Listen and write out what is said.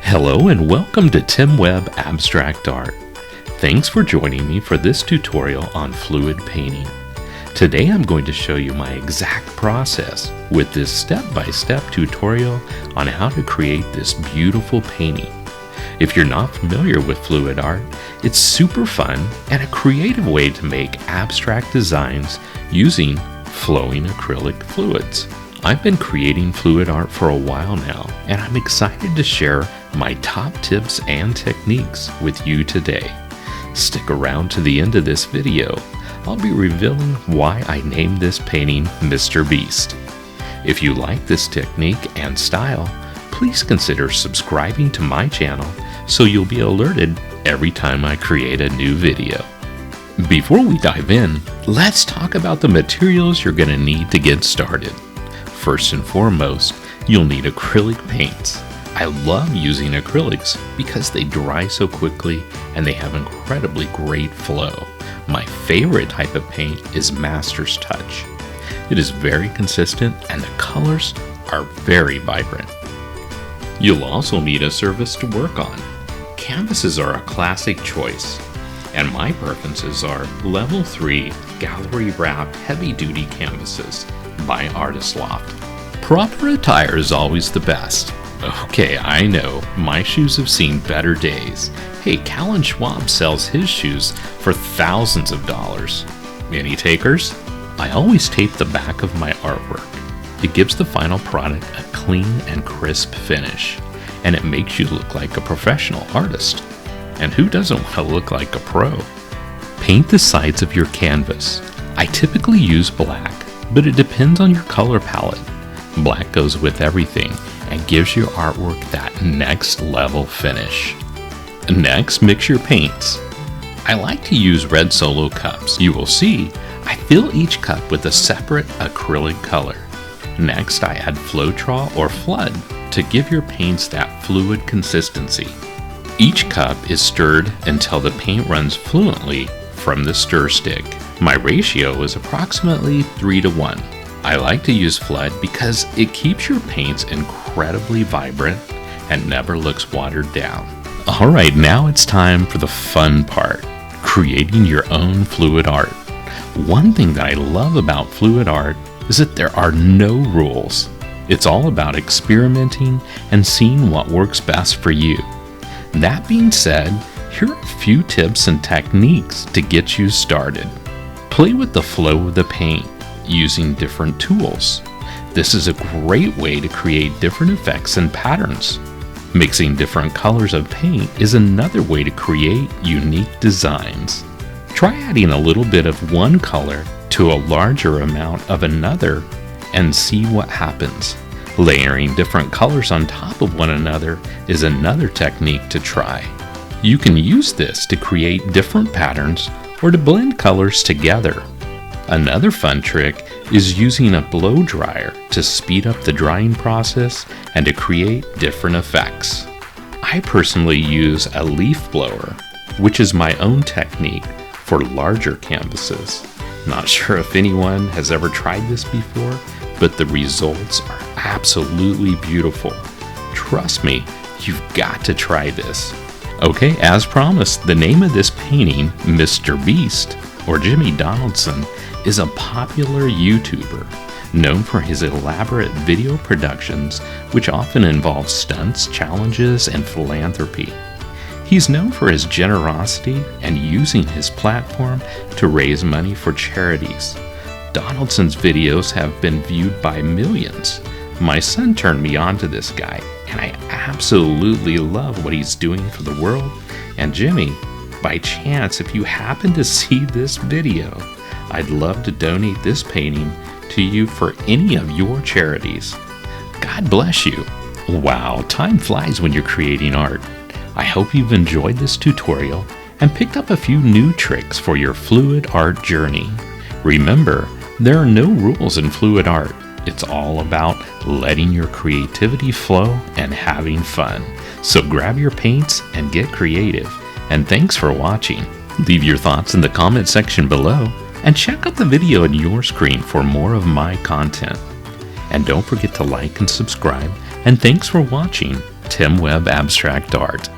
Hello and welcome to Tim Webb Abstract Art. Thanks for joining me for this tutorial on fluid painting. Today I'm going to show you my exact process with this step-by-step tutorial on how to create this beautiful painting. If you're not familiar with fluid art, it's super fun and a creative way to make abstract designs using flowing acrylic fluids. I've been creating fluid art for a while now, and I'm excited to share my top tips and techniques with you today. Stick around to the end of this video. I'll be revealing why I named this painting Mr. Beast. If you like this technique and style, please consider subscribing to my channel so you'll be alerted every time I create a new video. Before we dive in, let's talk about the materials you're going to need to get started. First and foremost, you'll need acrylic paints. I love using acrylics because they dry so quickly and they have incredibly great flow. My favorite type of paint is Master's Touch. It is very consistent and the colors are very vibrant. You'll also need a surface to work on. Canvases are a classic choice, and my preferences are Level 3 Gallery Wrap Heavy Duty Canvases by Artist Loft. Proper attire is always the best. Okay, I know, my shoes have seen better days. Hey, Callan Schwab sells his shoes for thousands of dollars. Any takers? I always tape the back of my artwork. It gives the final product a clean and crisp finish, and it makes you look like a professional artist. And who doesn't want to look like a pro? Paint the sides of your canvas. I typically use black, but it depends on your color palette. Black goes with everything and gives your artwork that next level finish. Next, mix your paints. I like to use red solo cups. You will see I fill each cup with a separate acrylic color. Next, I add Floetrol or Flood to give your paints that fluid consistency. Each cup is stirred until the paint runs fluently from the stir stick. My ratio is approximately 3:1. I like to use Flood because it keeps your paints incredibly vibrant and never looks watered down. Alright, now it's time for the fun part, creating your own fluid art. One thing that I love about fluid art is that there are no rules. It's all about experimenting and seeing what works best for you. That being said, here are a few tips and techniques to get you started. Play with the flow of the paint using different tools. This is a great way to create different effects and patterns. Mixing different colors of paint is another way to create unique designs. Try adding a little bit of one color to a larger amount of another and see what happens. Layering different colors on top of one another is another technique to try. You can use this to create different patterns or to blend colors together. Another fun trick is using a blow dryer to speed up the drying process and to create different effects. I personally use a leaf blower, which is my own technique for larger canvases. Not sure if anyone has ever tried this before, but the results are absolutely beautiful. Trust me, you've got to try this. Okay, as promised, the name of this painting, Mr. Beast, or Jimmy Donaldson, is a popular YouTuber known for his elaborate video productions, which often involve stunts, challenges, and philanthropy. He's known for his generosity and using his platform to raise money for charities. Donaldson's videos have been viewed by millions. My son turned me on to this guy, and I absolutely love what he's doing for the world. And Jimmy, by chance, if you happen to see this video, I'd love to donate this painting to you for any of your charities. God bless you. Wow, time flies when you're creating art. I hope you've enjoyed this tutorial and picked up a few new tricks for your fluid art journey. Remember, there are no rules in fluid art. It's all about letting your creativity flow and having fun. So grab your paints and get creative. And thanks for watching. Leave your thoughts in the comment section below and check out the video on your screen for more of my content. And don't forget to like and subscribe, and thanks for watching. Tim Webb Abstract Art.